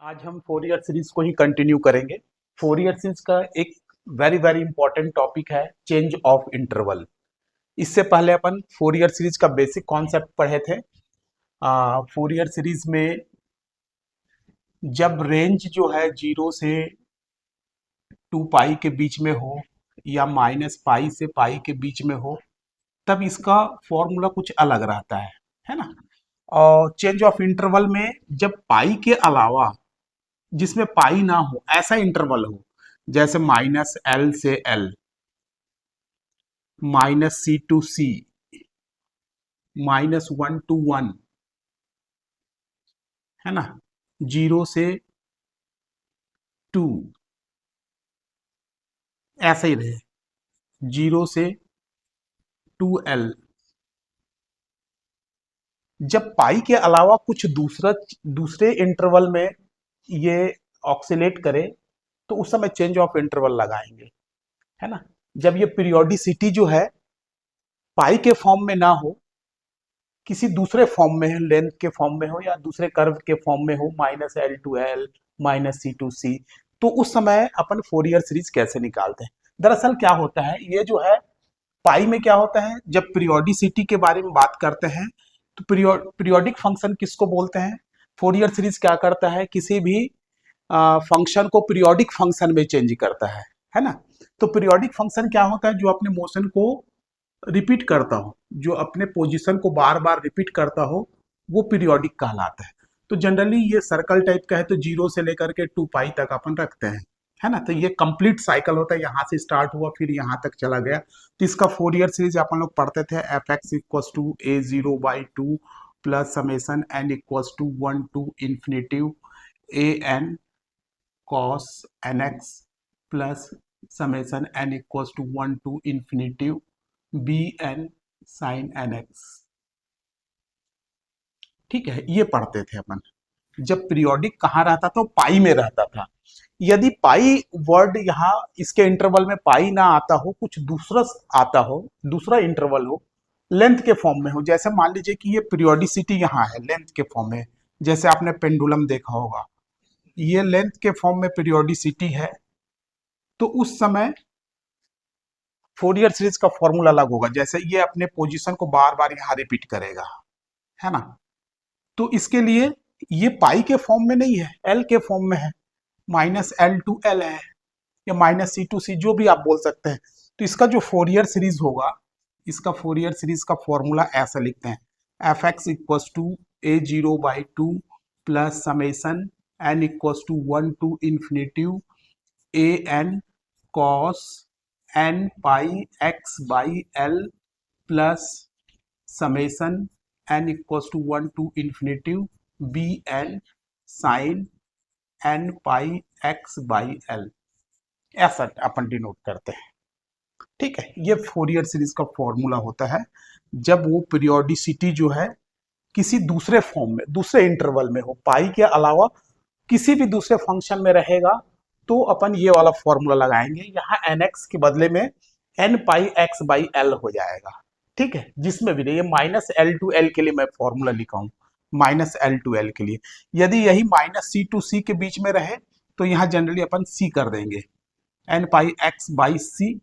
आज हम Fourier series को ही कंटिन्यू करेंगे। फोरियर सीरीज का एक वेरी वेरी इंपॉर्टेंट टॉपिक है चेंज ऑफ इंटरवल। इससे पहले अपन फोरियर सीरीज का बेसिक कॉन्सेप्ट पढ़े थे। फोरियर सीरीज में जब रेंज जो है 0 से 2 पाई के बीच में हो या माइनस पाई से पाई के बीच में हो, तब इसका फॉर्मूला कुछ अलग रहता है ना। और चेंज ऑफ इंटरवल में जब पाई के अलावा जिसमें पाई ना हो ऐसा इंटरवल हो, जैसे माइनस एल से l, minus c to c, minus 1 to 1, है ना, 0 से 2, ऐसे ही रहे, 0 से 2L। जब पाई के अलावा कुछ दूसरे इंटरवल में ये ऑक्सीलेट करे तो उस समय चेंज ऑफ इंटरवल लगाएंगे, है ना। जब ये पीरियोडिसिटी जो है पाई के फॉर्म में ना हो, किसी दूसरे फॉर्म में है, लेंथ के फॉर्म में हो या दूसरे कर्व के फॉर्म में हो, minus l to l, minus c to c, तो उस समय अपन फोरियर सीरीज कैसे निकालते हैं। दरअसल क्या होता है, ये जो है पाई में क्या होता है, जब पीरियोडिसिटी के बारे में बात करते हैं तो पीरियोडिक फंक्शन किसको बोलते हैं। फोरियर सीरीज क्या करता है, किसी भी फंक्शन को पीरियोडिक फंक्शन में चेंज करता है ना। तो पीरियोडिक फंक्शन क्या होता है, जो अपने मोशन को रिपीट करता हो, जो अपने पोजीशन को बार बार रिपीट करता हो, वो पीरियोडिक कहलाता है। तो जनरली ये सर्कल टाइप का है, तो 0 से लेकर के 2 पाई तक अपन रखते हैं, है ना। तो ये कंप्लीट साइकिल होता है, यहाँ से स्टार्ट हुआ फिर यहाँ तक चला गया। तो इसका फोरियर सीरीज अपन लोग पढ़ते थे, f x equals to a0/2 plus summation n equals to 1 to infinity an cos nx plus summation n equals to 1 to infinity bn sin nx। ठीक है, ये पढ़ते थे अपन। जब पीरियोडिक कहाँ रहता था, पाई में रहता था। यदि पाई वर्ड यहाँ इसके इंटरवल में पाई ना आता हो, कुछ दूसरा आता हो, दूसरा इंटरवल हो, लेंथ के फॉर्म में हो, जैसे मान लीजिए कि ये पीरियोडिसिटी यहाँ है लेंथ के फॉर्म में, जैसे आपने पेंडुलम देखा होगा, ये लेंथ के फॉर्म में पीरियोडिसिटी है, तो उस समय फोरियर सीरीज का फॉर्मूला अलग होगा। जैसे ये अपने पोजीशन को बार बार यहाँ रिपीट करेगा, है ना। तो इसके लिए ये पाई के फॉर्म में नहीं है, एल के फॉर्म में है, माइनस एल टू एल है या माइनस सी टू सी, जो भी आप बोल सकते हैं। तो इसका जो फोरियर सीरीज होगा, इसका फोरियर सीरीज का फॉर्मूला ऐसा लिखते हैं, f x equals to a0/2 plus summation n equals to 1 to infinity an cos n pi x by l plus summation n equals to 1 to infinity bn sine n pi x by l, ऐसा अपन denote करते हैं। ठीक है, ये Fourier series का formula होता है जब वो पीरियोडिसिटी जो है किसी दूसरे फॉर्म में, दूसरे इंटरवल में हो, पाई के अलावा किसी भी दूसरे फंक्शन में रहेगा, तो अपन ये वाला फॉर्मूला लगाएंगे। यहाँ nx के बदले में n pi x by L हो जाएगा। ठीक है, जिसमें भी नहीं, ये माइनस एल टू एल के लिए मैं फॉर्मूला लिखा हूं, माइनस एल टू एल के लिए। यदि यही माइनस सी टू सी के बीच में रहे तो यहाँ जनरली अपन सी कर देंगे, n pi x by c,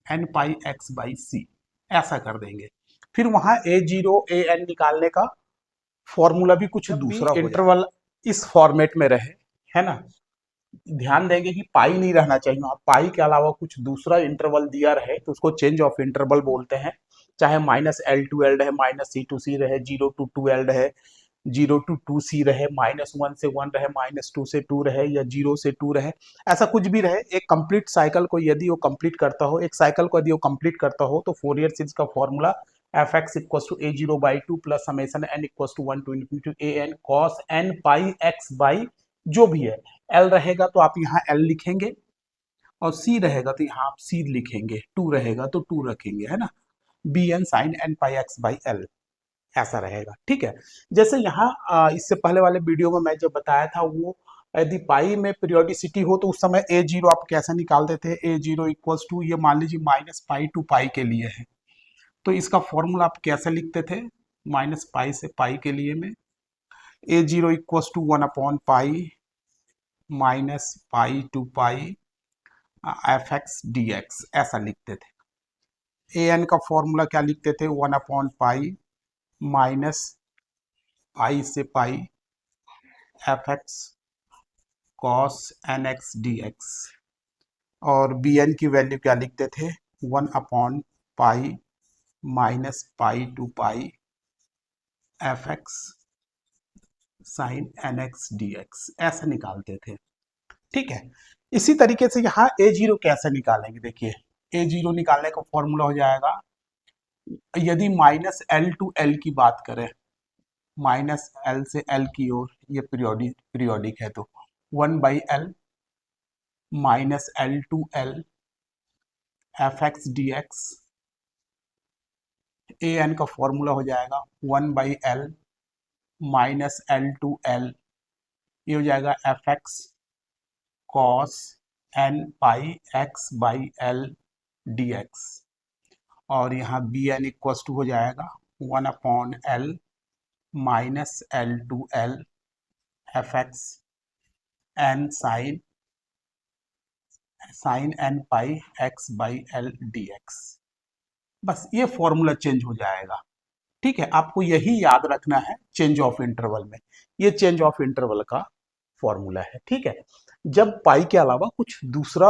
n pi x by c, ऐसा कर देंगे। फिर वहां a0 an निकालने का फॉर्मूला भी कुछ दूसरा हो, इंटरवल इस फॉर्मेट में रहे, है ना। ध्यान देंगे कि पाई नहीं रहना चाहिए, वहां पाई के अलावा कुछ दूसरा इंटरवल दिया रहे तो उसको चेंज ऑफ इंटरवल बोलते हैं। चाहे माइनस एल टू एल रहे, माइनस सी टू सी रहे, 0 टू 2L रहे, 0 टू 2C रहे, माइनस 1 से 1 रहे, माइनस 2 से 2 रहे, या 0 से 2 रहे, ऐसा कुछ भी रहे, एक कंप्लीट साइकिल को यदि वो कंप्लीट करता हो, एक साइकिल को यदि वो कंप्लीट करता हो, तो फोरियर सीरीज का formula f x equals to a0/2 plus summation n equals to 1 to infinity an cos n pi x by जो भी है, एल रहेगा तो आप यहाँ एल लिखेंगे, और सी रहेगा तो यहाँ आप सी लिखेंगे, 2 रहेगा तो 2 रखेंगे, है ना, bn sine n pi x by l, ऐसा रहेगा। ठीक है, जैसे यहाँ इससे पहले वाले वीडियो में मैं जब बताया था, वो यदि पाई में पीरियोडिसिटी हो तो उस समय a0 आप कैसे निकालते थे, a0 इक्वल्स टू, ये मान लीजिए माइनस पाई टू पाई के लिए है, तो इसका फॉर्मूला आप कैसे लिखते थे, माइनस पाई से पाई के लिए में a0 equals to 1 upon pi minus pi to pi f x d x, ऐसा लिखते थे। ए एन का फॉर्मूला क्या लिखते थे, 1/पाई माइनस पाई से pi f x cos n x d x. और बी एन की वैल्यू क्या लिखते थे, 1/पाई minus pi to pi f x sine n x d x, ऐसे निकालते थे। ठीक है, इसी तरीके से यहाँ ए जीरो कैसे निकालेंगे, देखिए ए जीरो निकालने का फॉर्मूला हो जाएगा, यदि माइनस एल टू एल की बात करें, माइनस एल से एल की ओर, ये पीरियोडिक है, तो 1/L minus l to l f x d x. A n का फॉर्मूला हो जाएगा 1/L minus l to L, ये हो जाएगा f x cos n pi x by l d x. और यहाँ बी एन इक्वस टू हो जाएगा 1/L minus l to l f x n sine n pi x by l d x. बस ये formula change हो जाएगा। ठीक है, आपको यही याद रखना है चेंज ऑफ इंटरवल में, ये चेंज ऑफ इंटरवल का फॉर्मूला है। ठीक है, जब पाई के अलावा कुछ दूसरा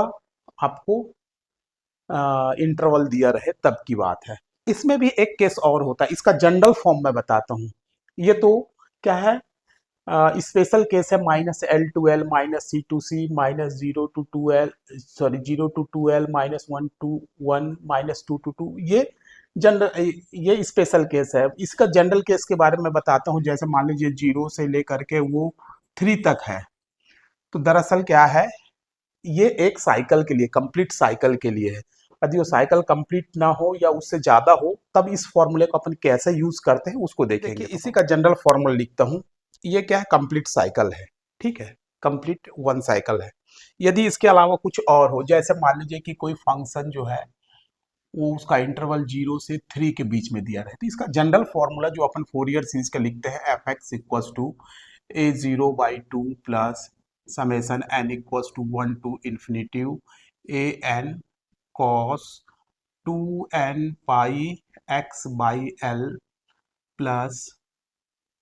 आपको इंटरवल दिया रहे तब की बात है। इसमें भी एक केस और होता है, इसका जनरल फॉर्म मैं बताता हूँ। ये तो क्या है, स्पेशल केस है, minus l to l minus c to c minus 0 to 2L, sorry 0 to 2L minus 1 to 1 minus 2 to 2, ये जनरल, ये स्पेशल केस है। इसका जनरल केस के बारे में बताता हूँ। जैसे मान लीजिए 0 से लेकर के वो 3 तक है, तो दरअसल क्या है, ये एक साइकिल के लिए, कंप्लीट साइकिल के लिए है। यदि वो साइकिल कंप्लीट ना हो या उससे ज्यादा हो, तब इस फॉर्मूले को अपन कैसे यूज करते हैं उसको देखेंगे। इसी का जनरल फॉर्मूला लिखता हूँ। ये क्या है, कंप्लीट साइकिल है। ठीक है, कंप्लीट वन साइकिल है। यदि इसके अलावा कुछ और हो, जैसे मान लीजिए कि कोई फंक्शन जो है वो उसका इंटरवल 0 से 3 के बीच में दिया रहे, तो इसका जनरल फॉर्मूला जो अपन फोरियर सीरीज का लिखते हैं, f x equals to a0/2 plus summation n equals to 1 to infinity a n cos 2n pi x by l plus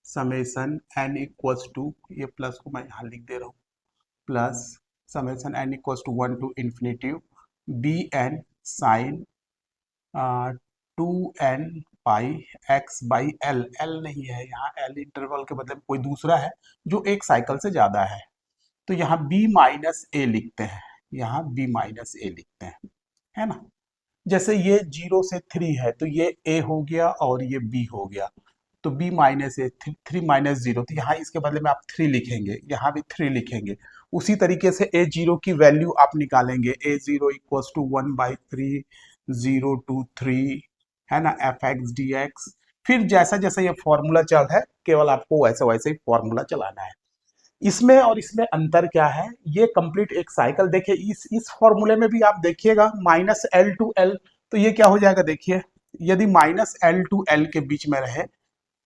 summation n equals to, ये प्लस को मैं यहाँ लिख दे रहा हूँ, plus summation n equals to 1 to infinity b n sine 2n pi x by l, l नहीं है यहाँ, एल इंटरवल के बदले में कोई दूसरा है जो एक साइकिल से ज्यादा है, तो यहाँ b माइनस ए लिखते हैं, यहाँ b माइनस ए लिखते हैं, है ना। जैसे ये 0 से 3 है, तो ये a हो गया और ये b हो गया, तो b माइनस ए, 3 माइनस 0, तो यहाँ इसके बदले में आप 3 लिखेंगे, यहाँ भी 3 लिखेंगे। उसी तरीके से a0 की वैल्यू आप निकालेंगे, a0 इक्वल्स टू 1/3 0 to 3, है ना, एफ एक्स डी एक्स। फिर जैसा जैसा ये फॉर्मूला चल रहा है, केवल आपको वैसे वैसे ही फॉर्मूला चलाना है। इसमें और इसमें अंतर क्या है, ये कंप्लीट एक साइकिल। देखिए इस फॉर्मूले में भी आप देखिएगा माइनस एल टू एल, तो ये क्या हो जाएगा, देखिए यदि माइनस एल टू एल के बीच में रहे,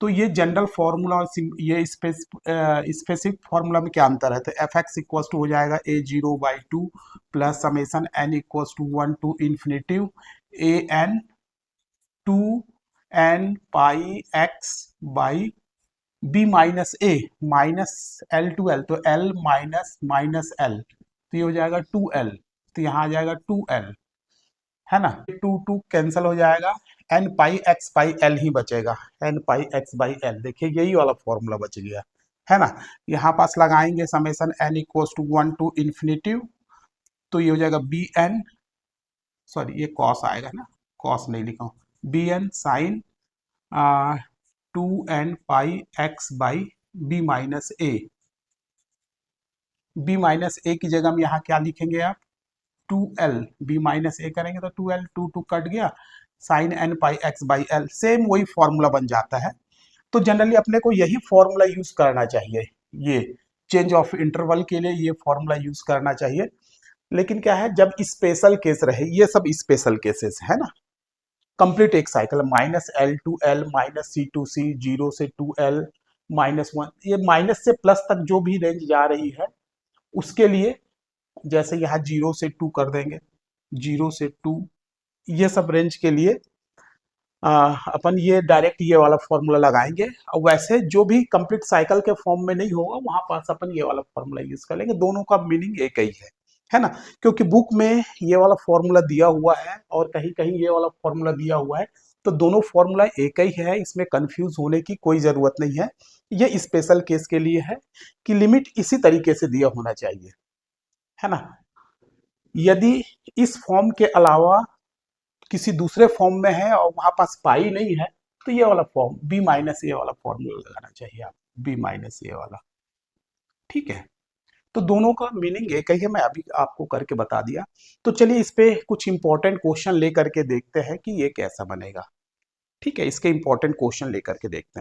तो ये जनरल फॉर्मूला और ये स्पेसिफिक फॉर्मूला में क्या अंतर है, तो एफ एक्स इक्वल्स टू हो जाएगा a0/2 plus summation n equals to 1 to infinity a n 2n pi x by b minus a minus l to l, तो l माइनस माइनस एल, तो ये हो जाएगा 2l, तो यहाँ आ जाएगा 2l, है ना। 2 कैंसिल हो जाएगा, n pi x by l ही बचेगा, n pi x by l. देखिए यही वाला फॉर्मूला बच गया, है ना। यहाँ पास लगाएंगे summation n equals to 1 to infinity, तो ये हो जाएगा बी एन, सॉरी ये कॉस आएगा ना, कॉस नहीं लिखा हूँ, b n sine 2n pi x by b minus a. b minus a की जगह में यहाँ क्या लिखेंगे आप, 2l, b माइनस ए करेंगे तो 2l, 2 कट गया, sine n pi x by l, same वही फॉर्मूला बन जाता है। तो जनरली अपने को यही फॉर्मूला यूज करना चाहिए, ये चेंज ऑफ इंटरवल के लिए ये फॉर्मूला यूज करना चाहिए। लेकिन क्या है, जब स्पेशल केस रहे, ये सब स्पेशल केसेस है ना, कंप्लीट एक cycle, minus l to l minus c to c 0 से 2L माइनस 1, ये माइनस से प्लस तक जो भी रेंज जा रही है, उसके लिए जैसे यहाँ 0 से 2 कर देंगे, 0 से 2, ये सब रेंज के लिए अपन ये डायरेक्ट ये वाला फॉर्मूला लगाएंगे। और वैसे जो भी कंप्लीट साइकिल के फॉर्म में नहीं होगा वहां पास अपन ये वाला फॉर्मूला यूज कर लेंगे। दोनों का मीनिंग एक ही है ना, क्योंकि बुक में ये वाला फॉर्मूला दिया हुआ है और कहीं कहीं ये वाला फॉर्मूला दिया हुआ है, तो दोनों फॉर्मूला एक ही है, इसमें कंफ्यूज होने की कोई जरूरत नहीं है। ये स्पेशल केस के लिए है कि लिमिट इसी तरीके से दिया होना चाहिए, है ना। यदि इस फॉर्म के अलावा किसी दूसरे फॉर्म में है और वहां पास पाई नहीं है, तो ये वाला फॉर्म बी माइनस ए वाला फॉर्मूला लगाना चाहिए आप, बी माइनस ए वाला। ठीक है, तो दोनों का मीनिंग एक ही है, मैं अभी आपको करके बता दिया। तो चलिए इस पे कुछ इंपॉर्टेंट क्वेश्चन लेकर के देखते हैं कि ये कैसा बनेगा। ठीक है, इसके इंपॉर्टेंट क्वेश्चन लेकर के देखते हैं।